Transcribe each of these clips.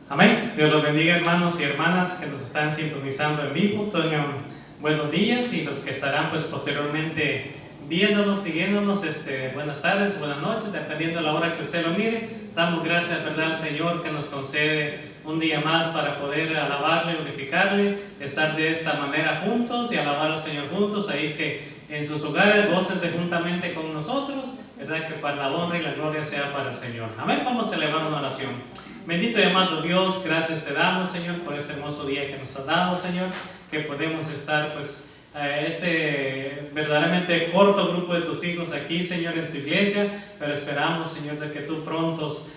Amén. Dios los bendiga, hermanos y hermanas que nos están sintonizando en vivo. Tengan buenos días, y los que estarán pues posteriormente viéndonos, siguiéndonos, buenas tardes, buenas noches, dependiendo de la hora que usted lo mire. Damos gracias, ¿verdad?, al Señor que nos concede un día más para poder alabarle, glorificarle, estar de esta manera juntos y alabar al Señor juntos. Ahí que en sus hogares gócense juntamente con nosotros, ¿verdad?, que para la honra y la gloria sea para el Señor. Amén. Vamos a celebrar una oración. Bendito y amado Dios, gracias te damos, Señor, por este hermoso día que nos has dado, Señor, que podemos estar pues verdaderamente corto grupo de tus hijos aquí, Señor, en tu iglesia, pero esperamos, Señor, de que tú prontos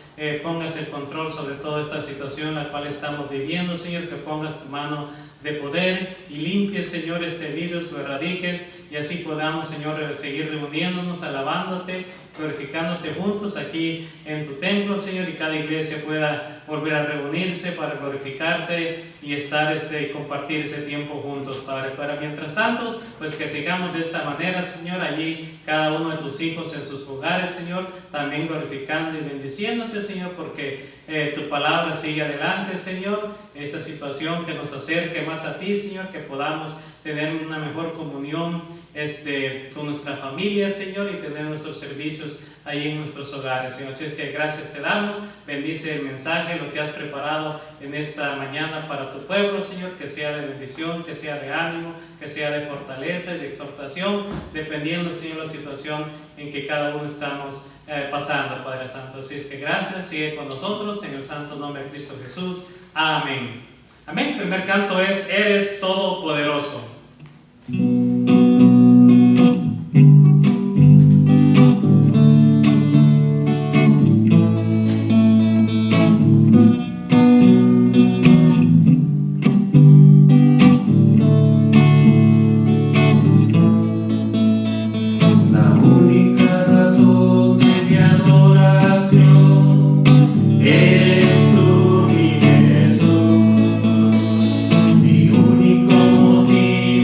pongas el control sobre toda esta situación la cual estamos viviendo, Señor, que pongas tu mano de poder y limpies, Señor, este virus, lo erradiques, y así podamos, Señor, seguir reuniéndonos, alabándote, glorificándote juntos aquí en tu templo, Señor, y cada iglesia pueda volver a reunirse para glorificarte y estar y compartir ese tiempo juntos, Padre. Pero mientras tanto, pues que sigamos de esta manera, Señor, allí cada uno de tus hijos en sus hogares, Señor, también glorificando y bendiciéndote, Señor, porque tu palabra sigue adelante, Señor. Esta situación que nos acerque más a ti, Señor, que podamos tener una mejor comunión con nuestra familia, Señor, y tener nuestros servicios ahí en nuestros hogares, Señor. Así es que gracias te damos. Bendice el mensaje, lo que has preparado en esta mañana para tu pueblo, Señor, que sea de bendición, que sea de ánimo, que sea de fortaleza y de exhortación, dependiendo, Señor, la situación en que cada uno estamos pasando, Padre Santo. Así es que gracias, sigue con nosotros en el santo nombre de Cristo Jesús. Amén. Amén. El primer canto es Eres Todopoderoso. Mi único motivo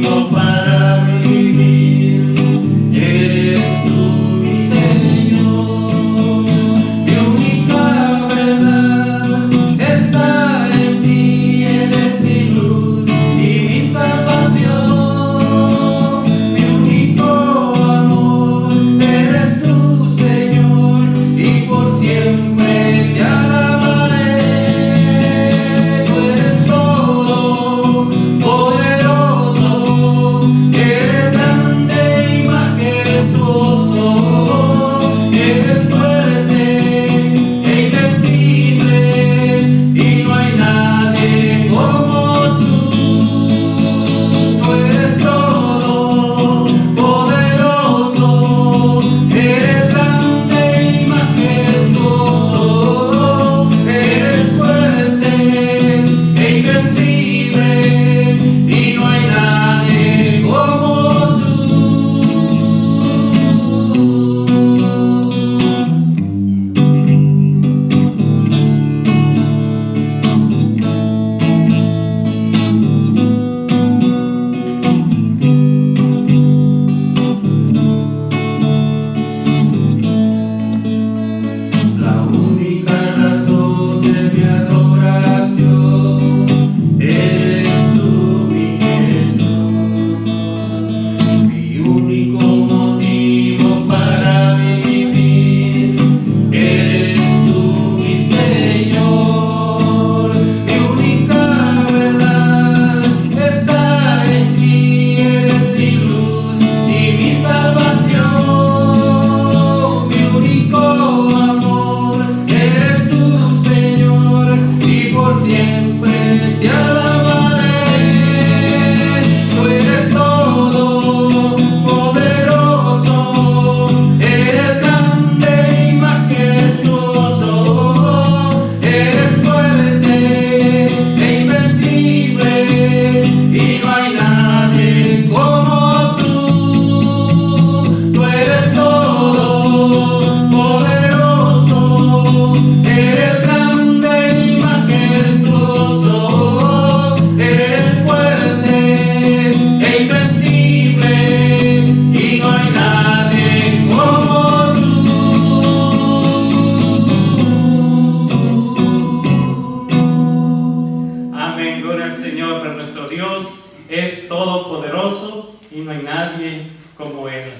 es todopoderoso y no hay nadie como Él,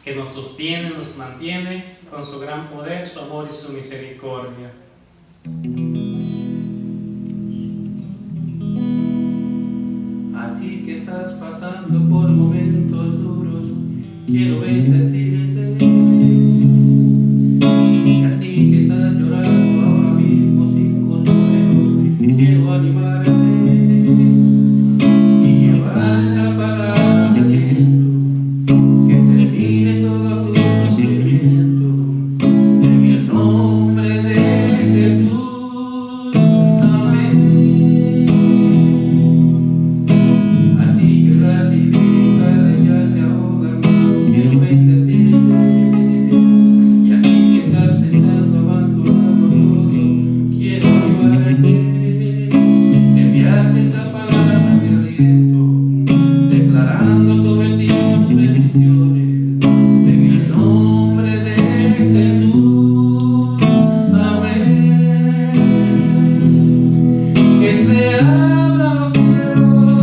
que nos sostiene, nos mantiene con su gran poder, su amor y su misericordia. A ti que estás pasando por momentos duros, quiero bendecirte. Y a ti que estás llorando ahora mismo sin consuelo, quiero animarte y llevarte para el aliento que termine todo tu sufrimiento. En el nombre de Jesús, amén. A ti que las dificultades ya te ahogan, quiero bendecirte. Y a ti que estás pensando abandonarlo todo, quiero ayudarte. Enviarte esta palabra de aliento, declarando sobre ti tus bendiciones. En el nombre de Jesús, amén. Que se abran los cielos,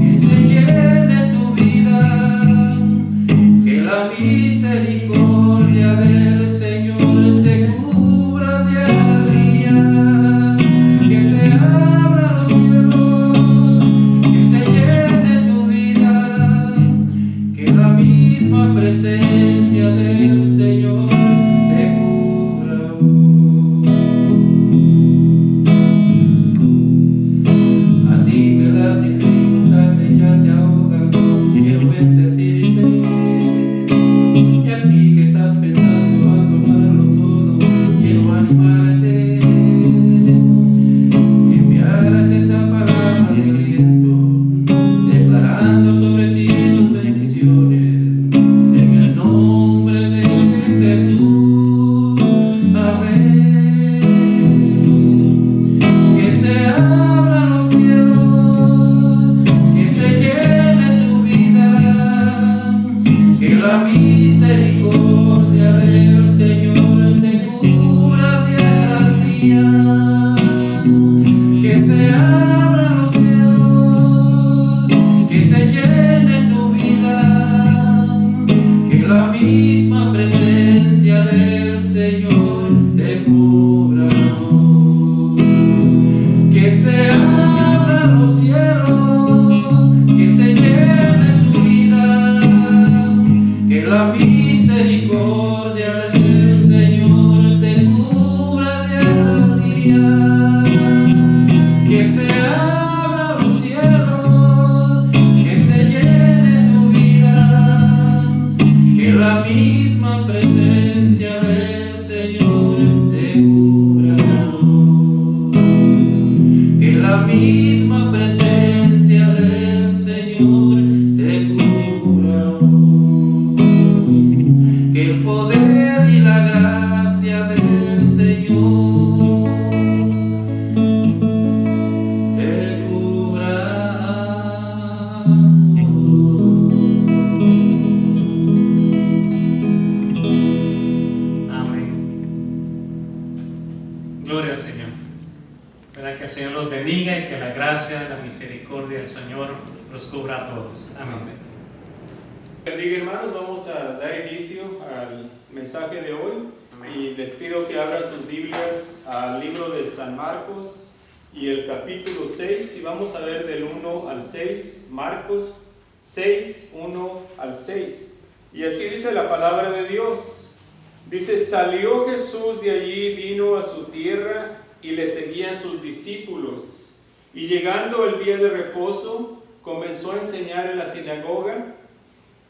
que se llene tu vida, que la misericordia del Señor te cubra día a día. Que se abran los cielos, que se llene tu vida, que la misma presencia del Señor te cubra. A ti que las dificultades ya te ahogan, quiero bendecirte. Y a ti que estás pensando abandonarlo todo, quiero animarte. Enviarte esta palabra de aliento, declarando sobre ti tus bendiciones. En el nombre de Jesús, amén. Que se abran los cielos, que se llene tu vida, que la misericordia del Señor te cubra día tras día. Que se abran los cielos, que se llene tu vida, que la misma presencia del Señor te cubra. Que se abran los cielos, que se llene tu vida, que la misericordia del Señor te cubra día tras día. Que se abran los cielos, que se llene tu vida, que la misma presencia del Señor te cubra. Que la misma presencia del Señor te cubra. Que el poder y la gracia del Señor te cubra. Amén. Gloria al Señor. ¿Verdad? Que el Señor los bendiga y que la gracia y la misericordia del Señor los cubra a todos. Amén. Bendiga, hermanos, vamos a dar inicio al mensaje de hoy. Amén. Y les pido que abran sus Biblias al libro de San Marcos y el capítulo 6, y vamos a ver del 1 al 6, Marcos 6, 1 al 6. Y así dice la palabra de Dios. Dice: salió Jesús de allí, vino a su tierra, y le seguían sus discípulos. Y llegando el día de reposo, comenzó a enseñar en la sinagoga,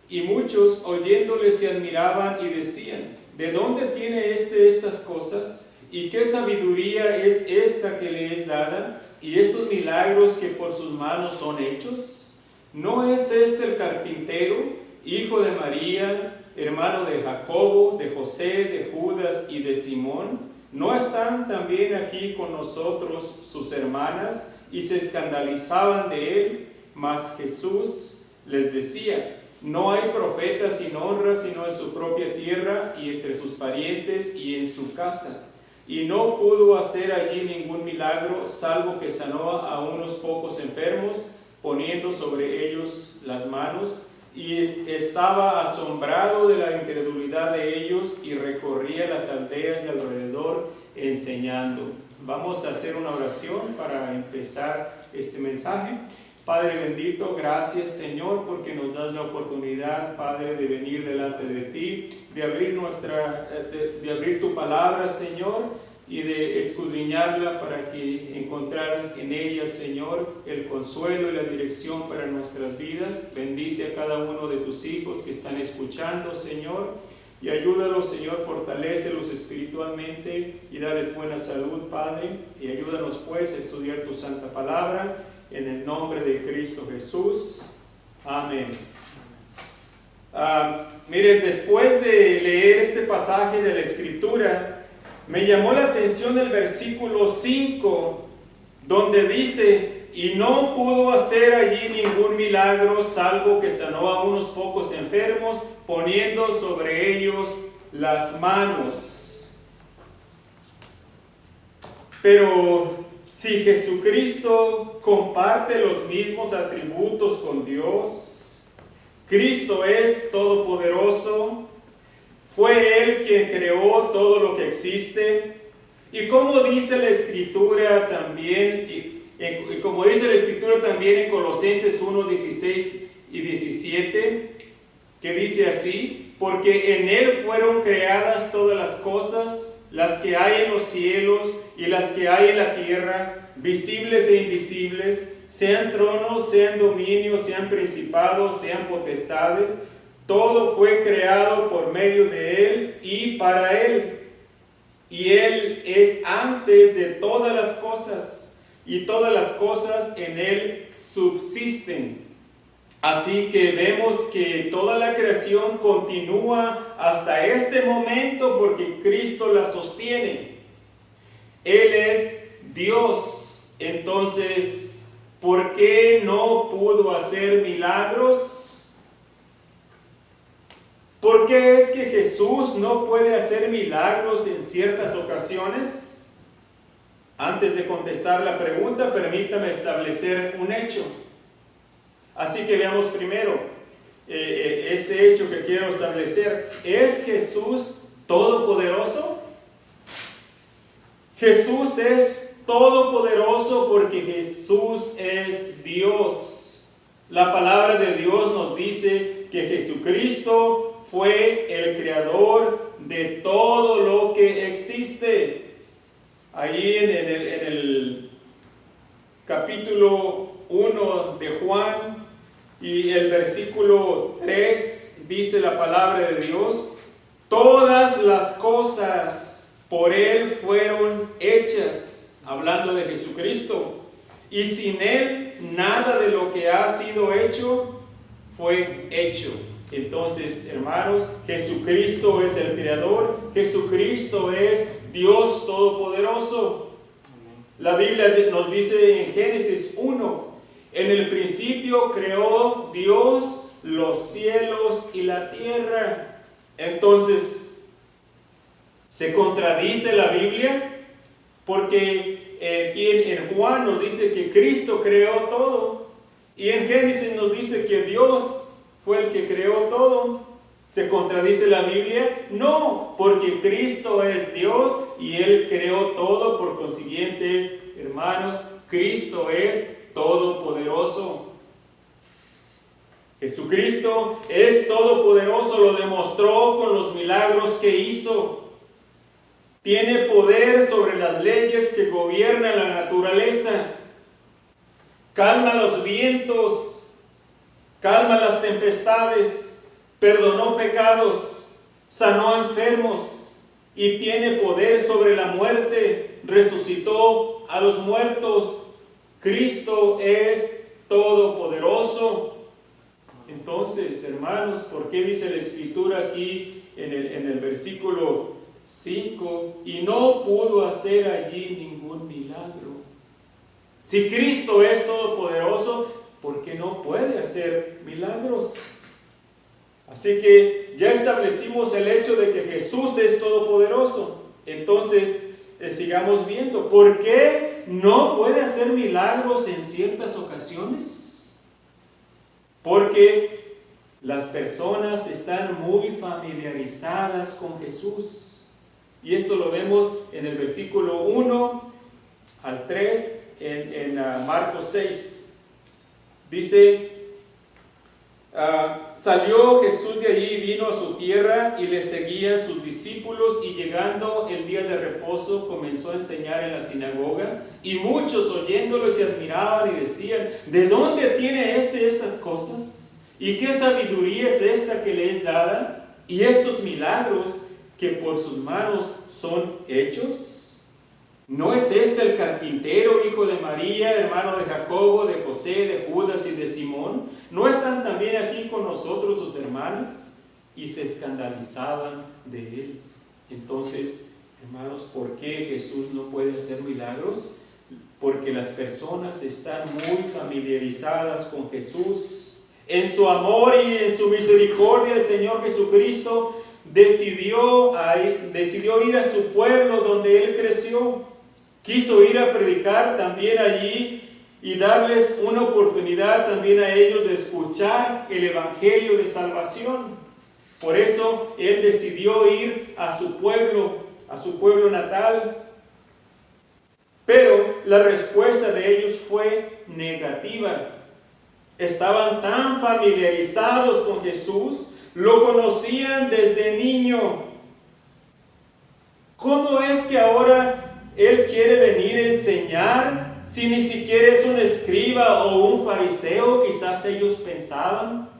y muchos oyéndole se admiraban y decían: ¿de dónde tiene estas cosas? ¿Y qué sabiduría es esta que le es dada? ¿Y estos milagros que por sus manos son hechos? ¿No es este el carpintero, hijo de María, hermano de Jacobo, de José, de Judas y de Simón? ¿No están también aquí con nosotros sus hermanas? Y se escandalizaban de él. Mas Jesús les decía: no hay profeta sin honra sino en su propia tierra y entre sus parientes y en su casa. Y no pudo hacer allí ningún milagro, salvo que sanó a unos pocos enfermos, poniendo sobre ellos las manos, y estaba asombrado de la incredulidad de ellos y recorría las aldeas de alrededor enseñando. Vamos a hacer una oración para empezar este mensaje. Padre bendito, gracias Señor porque nos das la oportunidad, Padre, de venir delante de ti, de abrir tu palabra, Señor, y de escudriñarla para que encontrar en ella, Señor, el consuelo y la dirección para nuestras vidas. Bendice a cada uno de tus hijos que están escuchando, Señor, y ayúdalos, Señor, fortalécelos espiritualmente y dales buena salud, Padre, y ayúdanos pues a estudiar tu santa palabra en el nombre de Cristo Jesús. Amén. Miren, después de leer este pasaje de la Escritura, me llamó la atención el versículo 5, donde dice: y no pudo hacer allí ningún milagro, salvo que sanó a unos pocos enfermos, poniendo sobre ellos las manos. Pero si Jesucristo comparte los mismos atributos con Dios, Cristo es todopoderoso, fue Él quien creó todo lo que existe, y como dice la Escritura también, y como dice la Escritura también en Colosenses 1, 16 y 17, que dice así: porque en Él fueron creadas todas las cosas, las que hay en los cielos y las que hay en la tierra, visibles e invisibles, sean tronos, sean dominios, sean principados, sean potestades. Todo fue creado por medio de Él y para Él. Y Él es antes de todas las cosas, y todas las cosas en Él subsisten. Así que vemos que toda la creación continúa hasta este momento porque Cristo la sostiene. Él es Dios. Entonces, ¿por qué no pudo hacer milagros? ¿Por qué es que Jesús no puede hacer milagros en ciertas ocasiones? Antes de contestar la pregunta, permítame establecer un hecho. Así que veamos primero este hecho que quiero establecer. ¿Es Jesús todopoderoso? Jesús es todopoderoso porque Jesús es Dios. La palabra de Dios nos dice que Jesucristo fue el creador de todo lo que existe. Allí en el capítulo 1 de Juan y el versículo 3 dice la palabra de Dios: todas las cosas por Él fueron hechas, hablando de Jesucristo, y sin Él nada de lo que ha sido hecho fue hecho. Entonces, hermanos, Jesucristo es el creador, Jesucristo es Dios todopoderoso. La Biblia nos dice en Génesis 1: en el principio creó Dios los cielos y la tierra. Entonces, ¿se contradice la Biblia? Porque en Juan nos dice que Cristo creó todo, y en Génesis nos dice que Dios fue el que creó todo. ¿Se contradice la Biblia? No, porque Cristo es Dios y Él creó todo. Por consiguiente, hermanos, Cristo es todopoderoso. Jesucristo es todopoderoso, lo demostró con los milagros que hizo. Tiene poder sobre las leyes que gobiernan la naturaleza. Calma los vientos, calma las tempestades, perdonó pecados, sanó enfermos y tiene poder sobre la muerte, resucitó a los muertos. Cristo es todopoderoso. Entonces, hermanos, ¿por qué dice la Escritura aquí en el versículo 5? Y no pudo hacer allí ningún milagro. Si Cristo es todopoderoso, ¿por qué no puede hacer milagros? Así que ya establecimos el hecho de que Jesús es todopoderoso. Entonces, sigamos viendo. ¿Por qué no puede hacer milagros en ciertas ocasiones? porque las personas están muy familiarizadas con Jesús. Y esto lo vemos en el versículo 1 al 3 en Marcos 6. Dice, salió Jesús de allí y vino a su tierra y le seguían sus discípulos, y llegando el día de reposo comenzó a enseñar en la sinagoga, y muchos oyéndolo se admiraban y decían, ¿de dónde tiene estas cosas? ¿Y qué sabiduría es esta que le es dada? ¿Y estos milagros que por sus manos son hechos? ¿No es este el carpintero, hijo de María, hermano de Jacobo, de José, de Judas y de Simón? ¿No están también aquí con nosotros sus hermanas? Y se escandalizaban de él. Entonces, hermanos, ¿por qué Jesús no puede hacer milagros? Porque las personas están muy familiarizadas con Jesús. En su amor y en su misericordia, el Señor Jesucristo decidió ir a su pueblo donde Él creció. Quiso ir a predicar también allí y darles una oportunidad también a ellos de escuchar el Evangelio de salvación. Por eso Él decidió ir a su pueblo natal. Pero la respuesta de ellos fue negativa. Estaban tan familiarizados con Jesús, lo conocían desde niño. ¿Cómo es que ahora Él quiere venir a enseñar si ni siquiera es un escriba o un fariseo? Quizás ellos pensaban.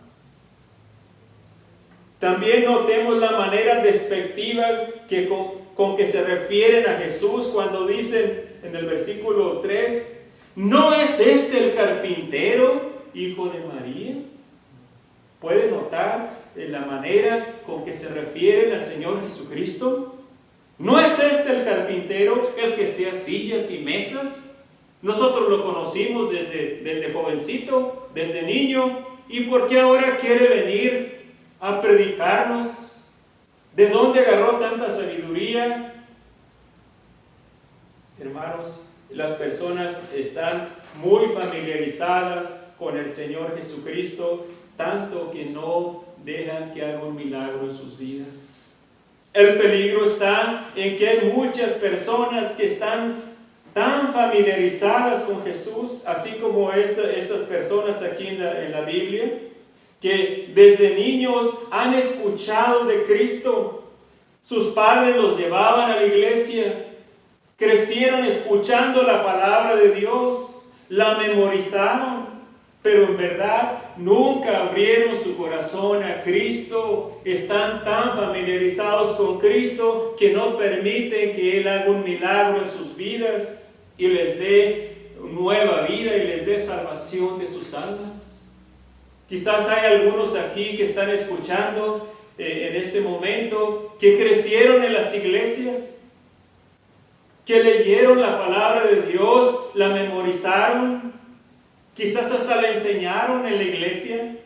También notemos la manera despectiva con que se refieren a Jesús cuando dicen en el versículo 3, ¿no es este el carpintero, hijo de María? ¿Puede notar la manera con que se refieren al Señor Jesucristo? ¿No es este el carpintero, el que hacía sillas y mesas? Nosotros lo conocimos desde jovencito, desde niño. ¿Y por qué ahora quiere venir a predicarnos? ¿De dónde agarró tanta sabiduría? Hermanos, las personas están muy familiarizadas con el Señor Jesucristo, tanto que no dejan que haga un milagro en sus vidas. El peligro está en que hay muchas personas que están tan familiarizadas con Jesús, así como estas personas aquí en la Biblia, que desde niños han escuchado de Cristo. Sus padres los llevaban a la iglesia, crecieron escuchando la palabra de Dios, la memorizaron, pero en verdad nunca abrieron su corazón a Cristo. Están tan familiarizados con Cristo que no permiten que Él haga un milagro en sus vidas y les dé nueva vida y les dé salvación de sus almas. Quizás hay algunos aquí que están escuchando en este momento, que crecieron en las iglesias, que leyeron la palabra de Dios, la memorizaron, quizás hasta la enseñaron en la iglesia,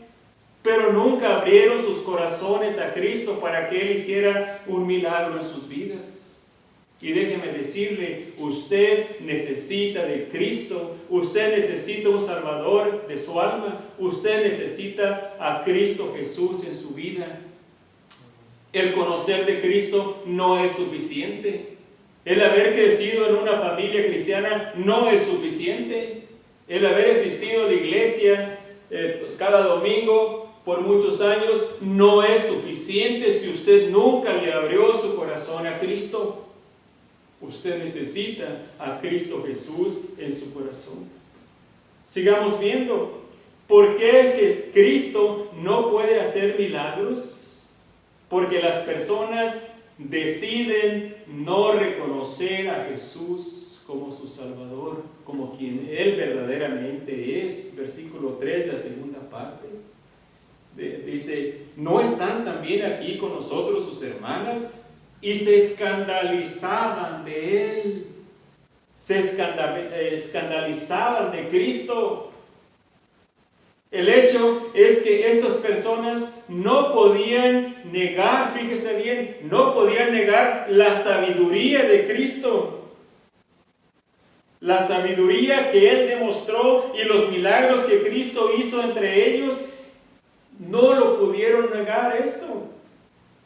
pero nunca abrieron sus corazones a Cristo para que Él hiciera un milagro en sus vidas. Y déjeme decirle, usted necesita de Cristo, usted necesita un Salvador de su alma, usted necesita a Cristo Jesús en su vida. El conocer de Cristo no es suficiente. El haber crecido en una familia cristiana no es suficiente. El haber asistido a la iglesia cada domingo por muchos años no es suficiente si usted nunca le abrió su corazón a Cristo. Usted necesita a Cristo Jesús en su corazón. Sigamos viendo. ¿Por qué Cristo no puede hacer milagros? Porque las personas deciden no reconocer a Jesús como su Salvador, como quien Él verdaderamente es. Versículo 3, la segunda parte. Dice, ¿no están también aquí con nosotros sus hermanas? Y se escandalizaban de Él. Se escandalizaban de Cristo. El hecho es que estas personas no podían negar, fíjese bien, no podían negar la sabiduría de Cristo. La sabiduría que Él demostró y los milagros que Cristo hizo entre ellos No lo pudieron negar esto.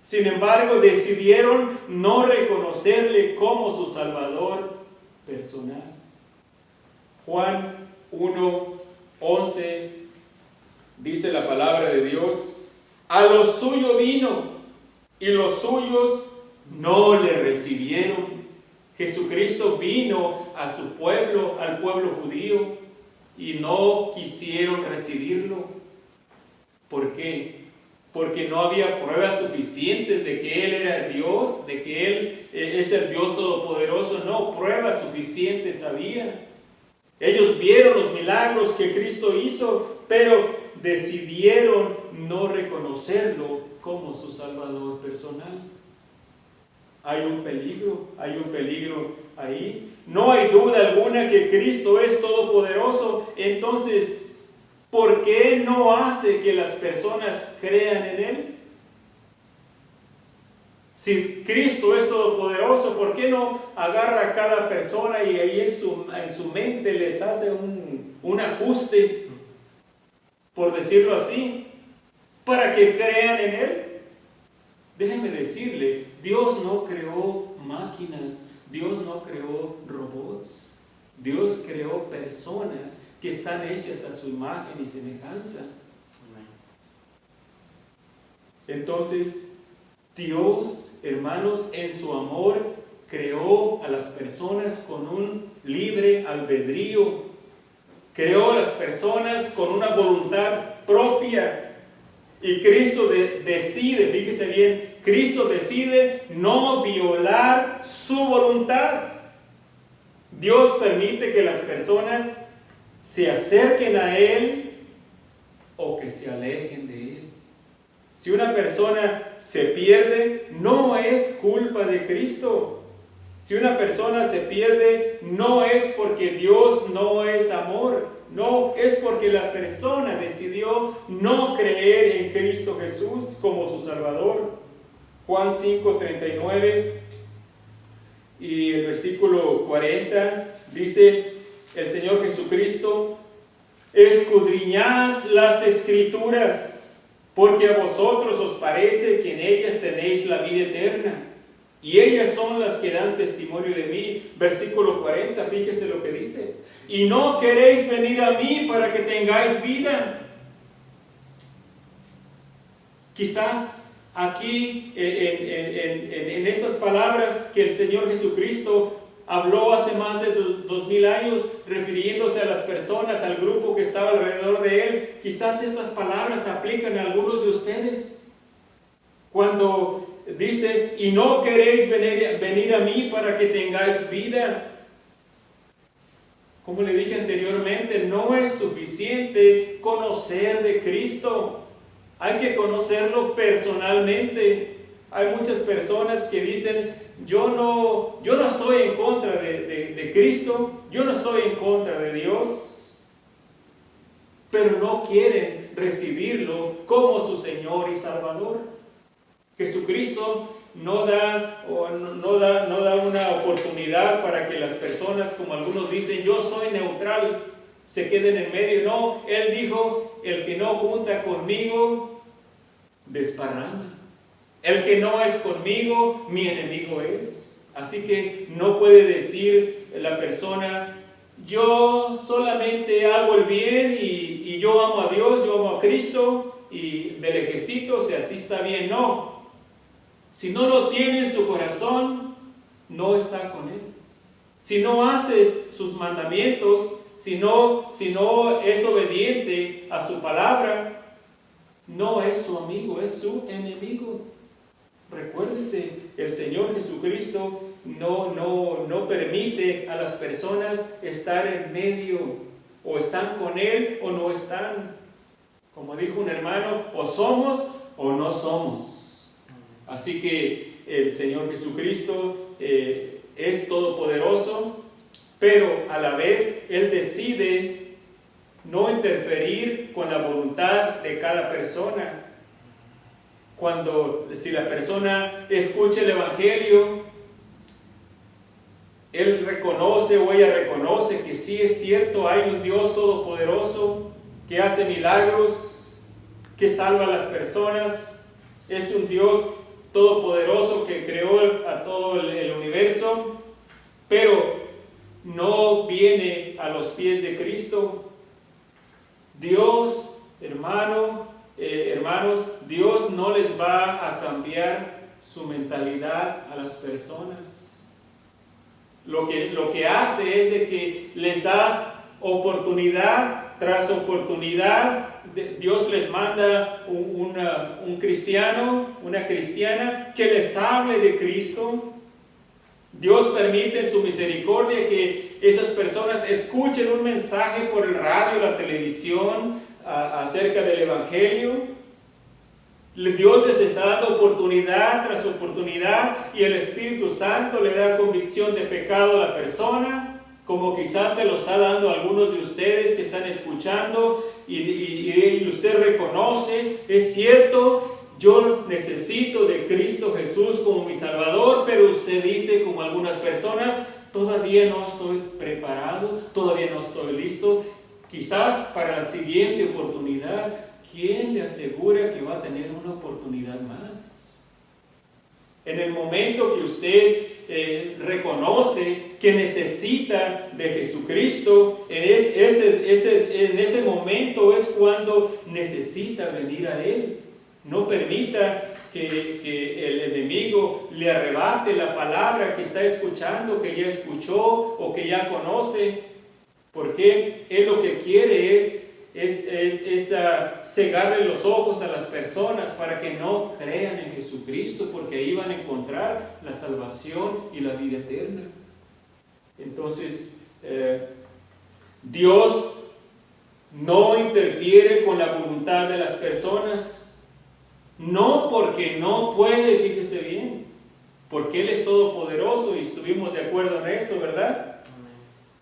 Sin embargo, decidieron no reconocerle como su Salvador personal. Juan 1:11 dice la palabra de Dios: a lo suyo vino y los suyos no le recibieron. Jesucristo vino a su pueblo, al pueblo judío, y no quisieron recibirlo. ¿Por qué? Porque no había pruebas suficientes de que Él era Dios, de que Él es el Dios Todopoderoso. No, pruebas suficientes había. Ellos vieron los milagros que Cristo hizo, pero decidieron no reconocerlo como su Salvador personal. Hay un peligro ahí. No hay duda alguna que Cristo es todopoderoso. Entonces, ¿por qué no hace que las personas crean en Él? Si Cristo es todopoderoso, ¿por qué no agarra a cada persona y ahí en su mente les hace un ajuste, por decirlo así, para que crean en Él? Déjeme decirle, Dios no creó máquinas, Dios no creó robots, Dios creó personas que están hechas a su imagen y semejanza. Entonces, Dios, hermanos, en su amor creó a las personas con un libre albedrío, creó a las personas con una voluntad propia. Y Cristo decide, fíjese bien, Cristo decide no violar su voluntad. Dios permite que las personas se acerquen a Él o que se alejen de Él. Si una persona se pierde, no es culpa de Cristo. Si una persona se pierde, no es porque Dios no es amor. No, es porque la persona decidió no creer en Cristo Jesús como su Salvador. Juan 5:39 y el versículo 40 dice el Señor Jesucristo: escudriñad las Escrituras, porque a vosotros os parece que en ellas tenéis la vida eterna, y ellas son las que dan testimonio de mí. Versículo 40, fíjese lo que dice: y no queréis venir a mí para que tengáis vida. Quizás aquí en estas palabras que el Señor Jesucristo habló hace más de 2000 años, refiriéndose a las personas, al grupo que estaba alrededor de Él, quizás estas palabras se aplican a algunos de ustedes. Cuando dice: y no queréis venir a mí para que tengáis vida. Como le dije anteriormente, no es suficiente conocer de Cristo. Hay que conocerlo personalmente. Hay muchas personas que dicen: yo no estoy en contra de Cristo, yo no estoy en contra de Dios, pero no quieren recibirlo como su Señor y Salvador. Jesucristo no da una oportunidad para que las personas, como algunos dicen, yo soy neutral, se queden en medio. No, Él dijo: el que no junta conmigo, desparrama. El que no es conmigo, mi enemigo es. Así que no puede decir la persona: yo solamente hago el bien y yo amo a Dios, yo amo a Cristo y de lejecito, si así está bien. No. Si no lo tiene en su corazón, no está con Él. Si no hace sus mandamientos, si no es obediente a su palabra, no es su amigo, es su enemigo. Recuérdese, el Señor Jesucristo no permite a las personas estar en medio. O están con Él o no están. Como dijo un hermano, o somos o no somos. Así que el Señor Jesucristo es todopoderoso, pero a la vez Él decide no interferir con la voluntad de cada persona. Si la persona escucha el Evangelio, él reconoce o ella reconoce que sí es cierto, hay un Dios todopoderoso que hace milagros, que salva a las personas. Es un Dios todopoderoso que creó a todo el universo, pero no viene a los pies de Cristo. Dios, hermanos, Dios no les va a cambiar su mentalidad a las personas. Lo que hace es de que les da oportunidad tras oportunidad. Dios les manda un cristiano, una cristiana que les hable de Cristo. Dios permite en su misericordia que esas personas escuchen un mensaje por el radio, la televisión, acerca del Evangelio. Dios les está dando oportunidad tras oportunidad y el Espíritu Santo le da convicción de pecado a la persona, como quizás se lo está dando a algunos de ustedes que están escuchando y usted reconoce, es cierto, yo necesito de Cristo Jesús como mi Salvador, pero usted dice, como algunas personas, todavía no estoy preparado, todavía no estoy listo. Quizás para la siguiente oportunidad, ¿quién le asegura que va a tener una oportunidad más? En el momento que usted reconoce que necesita de Jesucristo, en ese momento es cuando necesita venir a Él. No permita que el enemigo le arrebate la palabra que está escuchando, que ya escuchó o que ya conoce, porque Él lo que quiere es cegarle los ojos a las personas para que no crean en Jesucristo, porque ahí van a encontrar la salvación y la vida eterna. Entonces, Dios no interfiere con la voluntad de las personas, no porque no puede, fíjese bien, porque Él es todopoderoso y estuvimos de acuerdo en eso, ¿verdad?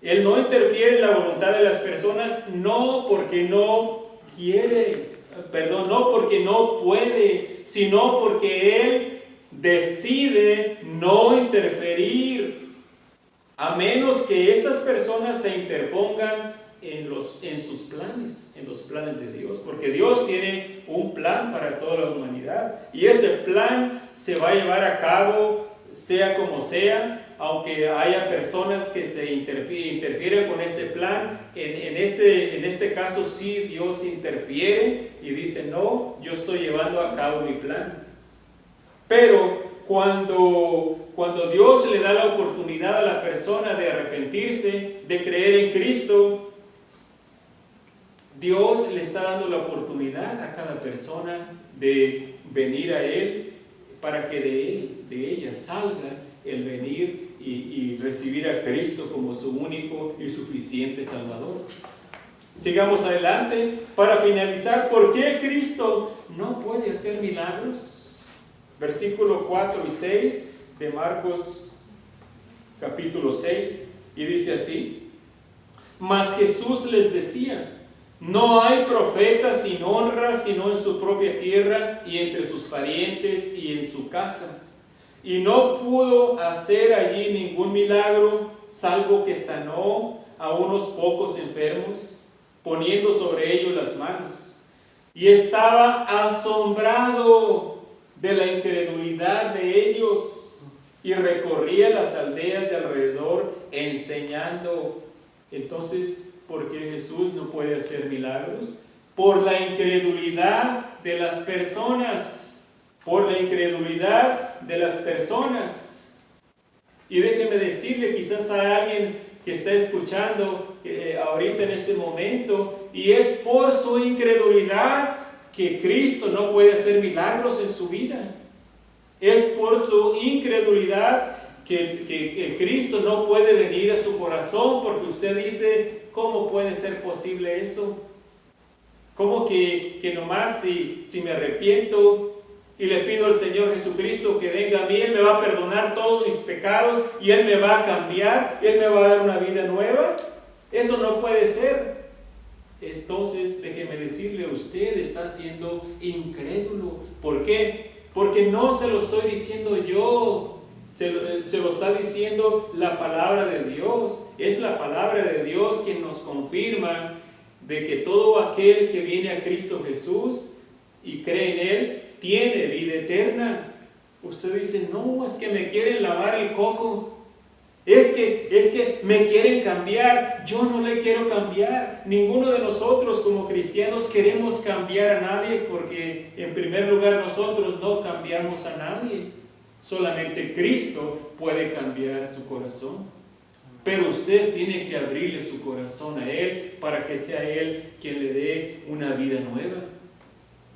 Él no interfiere en la voluntad de las personas, no porque no quiere, no porque no puede, sino porque Él decide no interferir, a menos que estas personas se interpongan en sus planes, en los planes de Dios, porque Dios tiene un plan para toda la humanidad y ese plan se va a llevar a cabo sea como sea, aunque haya personas que se interfieren con ese plan. En este caso sí Dios interfiere y dice, no, yo estoy llevando a cabo mi plan. Pero cuando Dios le da la oportunidad a la persona de arrepentirse, de creer en Cristo, Dios le está dando la oportunidad a cada persona de venir a Él para que de ella salga el venir y recibir a Cristo como su único y suficiente Salvador. Sigamos adelante. Para finalizar, ¿por qué Cristo no puede hacer milagros? Versículo 4 y 6 de Marcos capítulo 6, y dice así: Mas Jesús les decía: no hay profeta sin honra sino en su propia tierra y entre sus parientes y en su casa. Y no pudo hacer allí ningún milagro, salvo que sanó a unos pocos enfermos, poniendo sobre ellos las manos. Y estaba asombrado de la incredulidad de ellos, y recorría las aldeas de alrededor enseñando. Entonces, ¿por qué Jesús no puede hacer milagros? Por la incredulidad de las personas. Por la incredulidad de las personas. Y déjeme decirle, quizás hay alguien que está escuchando ahorita en este momento, y es por su incredulidad que Cristo no puede hacer milagros en su vida. Es por su incredulidad que Cristo no puede venir a su corazón, porque usted dice, ¿cómo puede ser posible eso? ¿Cómo que nomás si me arrepiento y le pido al Señor Jesucristo que venga a mí, Él me va a perdonar todos mis pecados y Él me va a cambiar, Él me va a dar una vida nueva? Eso no puede ser. Entonces, déjeme decirle, usted está siendo incrédulo. ¿Por qué? Porque no se lo estoy diciendo yo, se lo está diciendo la palabra de Dios. Es la palabra de Dios quien nos confirma de que todo aquel que viene a Cristo Jesús y cree en Él, tiene vida eterna. Usted dice, no, es que me quieren lavar el coco. Es que me quieren cambiar. Yo no le quiero cambiar. Ninguno de nosotros como cristianos queremos cambiar a nadie, porque en primer lugar nosotros no cambiamos a nadie. Solamente Cristo puede cambiar su corazón. Pero usted tiene que abrirle su corazón a Él para que sea Él quien le dé una vida nueva.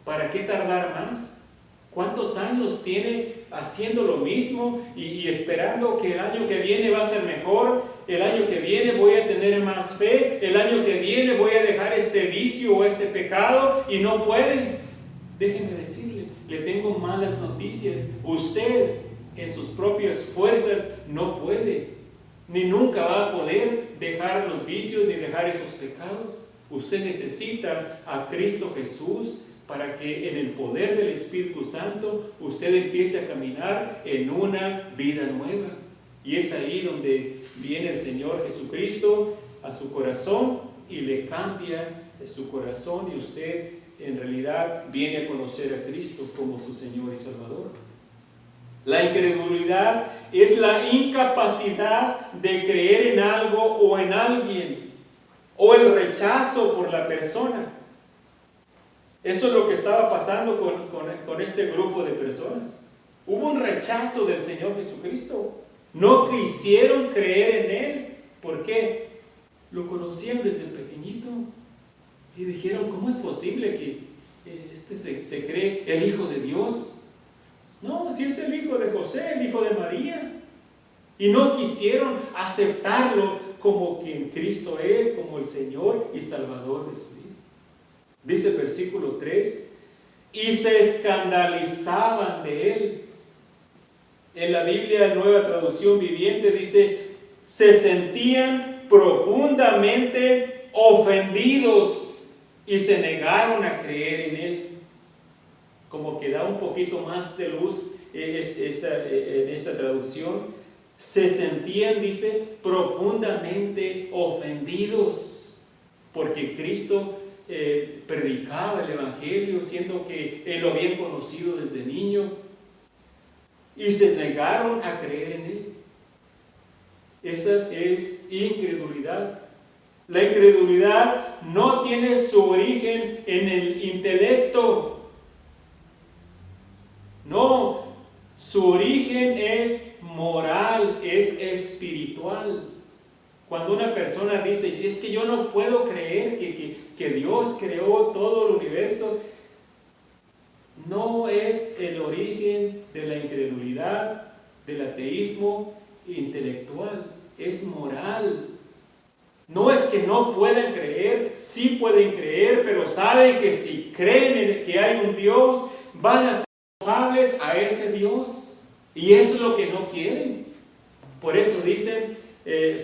¿Para qué tardar más? ¿Cuántos años tiene haciendo lo mismo y esperando que el año que viene va a ser mejor? El año que viene voy a tener más fe. El año que viene voy a dejar este vicio o este pecado y no puede. Déjeme decirle, le tengo malas noticias. Usted en sus propias fuerzas no puede, ni nunca va a poder dejar los vicios ni dejar esos pecados. Usted necesita a Cristo Jesús para que en el poder del Espíritu Santo usted empiece a caminar en una vida nueva. Y es ahí donde viene el Señor Jesucristo a su corazón y le cambia su corazón, y usted en realidad viene a conocer a Cristo como su Señor y Salvador. La incredulidad es la incapacidad de creer en algo o en alguien, o el rechazo por la persona. Eso es lo que estaba pasando con este grupo de personas. Hubo un rechazo del Señor Jesucristo. No quisieron creer en Él. ¿Por qué? Lo conocían desde pequeñito. Y dijeron, ¿cómo es posible que se cree el Hijo de Dios? No, si es el Hijo de José, el Hijo de María. Y no quisieron aceptarlo como quien Cristo es, como el Señor y Salvador de su vida. Dice el versículo 3, y se escandalizaban de Él. En la Biblia, Nueva Traducción Viviente, dice, se sentían profundamente ofendidos y se negaron a creer en Él. Como que da un poquito más de luz en esta traducción. Se sentían, dice, profundamente ofendidos, porque Cristo predicaba el Evangelio, siendo que Él lo había conocido desde niño, y se negaron a creer en Él. Esa es incredulidad. La incredulidad no tiene su origen en el intelecto. No, su origen es moral, es espiritual. Cuando una persona dice, es que yo no puedo creer que Dios creó todo el universo, no es el origen de la incredulidad, del ateísmo intelectual, es moral. No es que no puedan creer, sí pueden creer, pero saben que si creen en que hay un Dios, van a ser responsables a ese Dios. Y eso es lo que no quieren. Por eso dicen,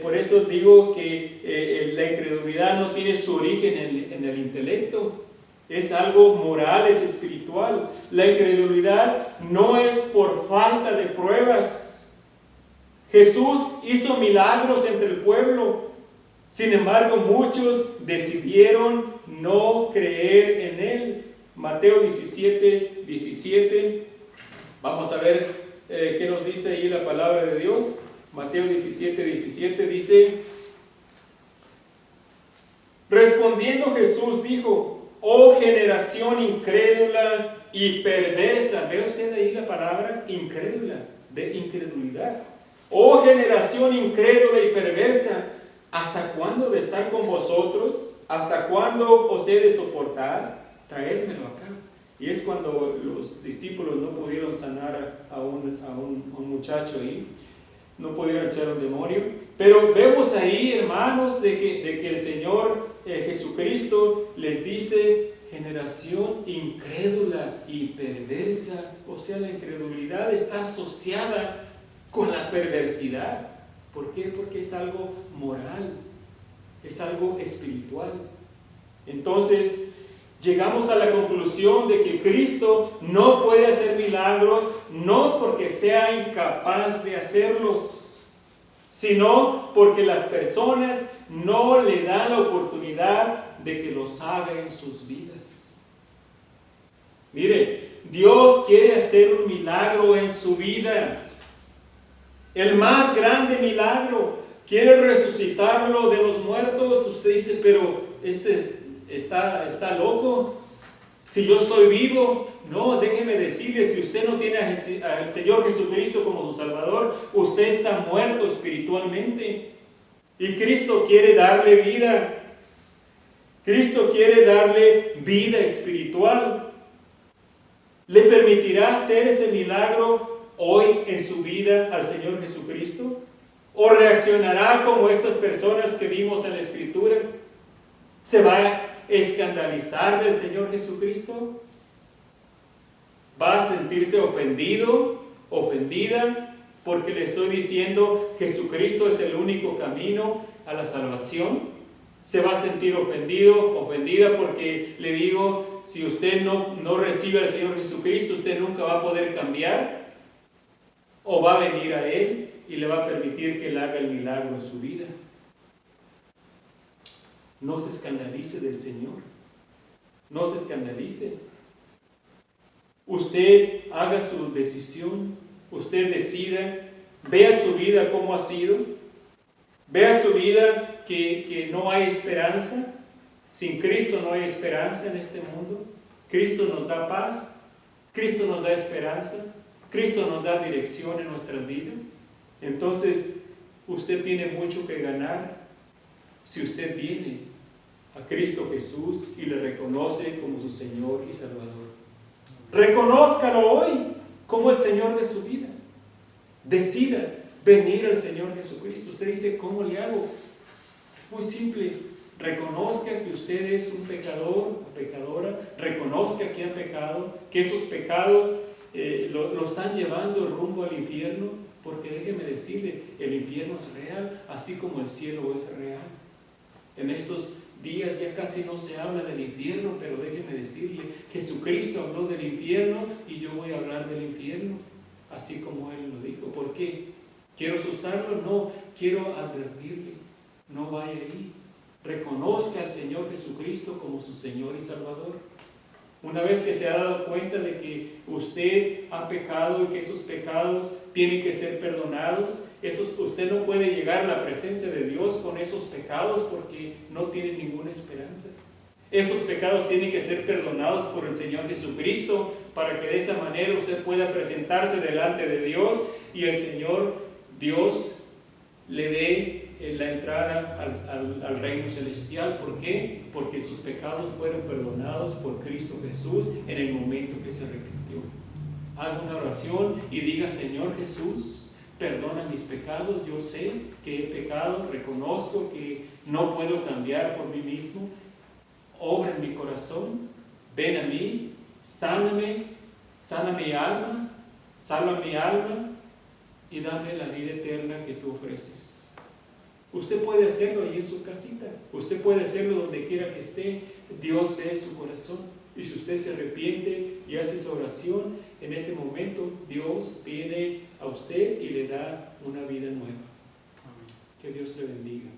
por eso digo que la incredulidad no tiene su origen en el intelecto. Es algo moral, es espiritual. La incredulidad no es por falta de pruebas. Jesús hizo milagros entre el pueblo. Sin embargo, muchos decidieron no creer en Él. Mateo 17, 17. Vamos a ver qué nos dice ahí la palabra de Dios. Mateo 17, 17 dice, respondiendo Jesús dijo, oh generación incrédula y perversa. ¿Ve usted ahí la palabra incrédula? De incredulidad. Oh generación incrédula y perversa, ¿hasta cuándo de estar con vosotros? ¿Hasta cuándo os he de soportar? Traédmelo acá. Y es cuando los discípulos no pudieron sanar a un muchacho ahí. No pudieron echar un demonio. Pero vemos ahí, hermanos, de que el Señor Jesucristo les dice, generación incrédula y perversa. O sea, la incredulidad está asociada con la perversidad. ¿Por qué? Porque es algo moral, es algo espiritual. Entonces, llegamos a la conclusión de que Cristo no puede hacer milagros, no porque sea incapaz de hacerlos, sino porque las personas no le dan la oportunidad de que los haga en sus vidas. Mire, Dios quiere hacer un milagro en su vida. El más grande milagro. Quiere resucitarlo de los muertos. Usted dice, pero está loco. Si yo estoy vivo. No, déjeme decirle, si usted no tiene al Señor Jesucristo como su Salvador, usted está muerto espiritualmente. Y Cristo quiere darle vida. Cristo quiere darle vida espiritual. ¿Le permitirá hacer ese milagro hoy en su vida al Señor Jesucristo? ¿O reaccionará como estas personas que vimos en la Escritura? ¿Se va a escandalizar del Señor Jesucristo? ¿Va a sentirse ofendido, ofendida, porque le estoy diciendo Jesucristo es el único camino a la salvación? ¿Se va a sentir ofendido, ofendida porque le digo, si usted no recibe al Señor Jesucristo, usted nunca va a poder cambiar? ¿O va a venir a Él y le va a permitir que Él haga el milagro en su vida? No se escandalice del Señor. No se escandalice. Usted haga su decisión. Usted decida. Vea su vida como ha sido. Vea su vida que no hay esperanza. Sin Cristo no hay esperanza en este mundo. Cristo nos da paz. Cristo nos da esperanza. Cristo nos da dirección en nuestras vidas. Entonces, usted tiene mucho que ganar si usted viene a Cristo Jesús y le reconoce como su Señor y Salvador. Reconózcalo hoy como el Señor de su vida. Decida venir al Señor Jesucristo. Usted dice, ¿cómo le hago? Es muy simple. Reconozca que usted es un pecador o pecadora. Reconozca que ha pecado, que esos pecados lo están llevando rumbo al infierno. Porque déjeme decirle, el infierno es real, así como el cielo es real. En estos días ya casi no se habla del infierno, pero déjeme decirle, Jesucristo habló del infierno y yo voy a hablar del infierno, así como Él lo dijo. ¿Por qué? ¿Quiero asustarlo? No, quiero advertirle, no vaya ahí. Reconozca al Señor Jesucristo como su Señor y Salvador. Una vez que se ha dado cuenta de que usted ha pecado y que esos pecados tienen que ser perdonados, usted no puede llegar a la presencia de Dios con esos pecados porque no tiene ninguna esperanza. Esos pecados tienen que ser perdonados por el Señor Jesucristo para que de esa manera usted pueda presentarse delante de Dios y el Señor Dios le dé la entrada al reino celestial. ¿Por qué? Porque sus pecados fueron perdonados por Cristo Jesús en el momento que se arrepintió. Haga una oración y diga, Señor Jesús, perdona mis pecados. Yo sé que he pecado, reconozco que no puedo cambiar por mí mismo. Obra en mi corazón, ven a mí, sáname, sana mi alma, salva mi alma y dame la vida eterna que tú ofreces. Usted puede hacerlo ahí en su casita. Usted puede hacerlo donde quiera que esté. Dios ve su corazón. Y si usted se arrepiente y hace esa oración, en ese momento Dios viene a usted y le da una vida nueva. Amén. Que Dios le bendiga.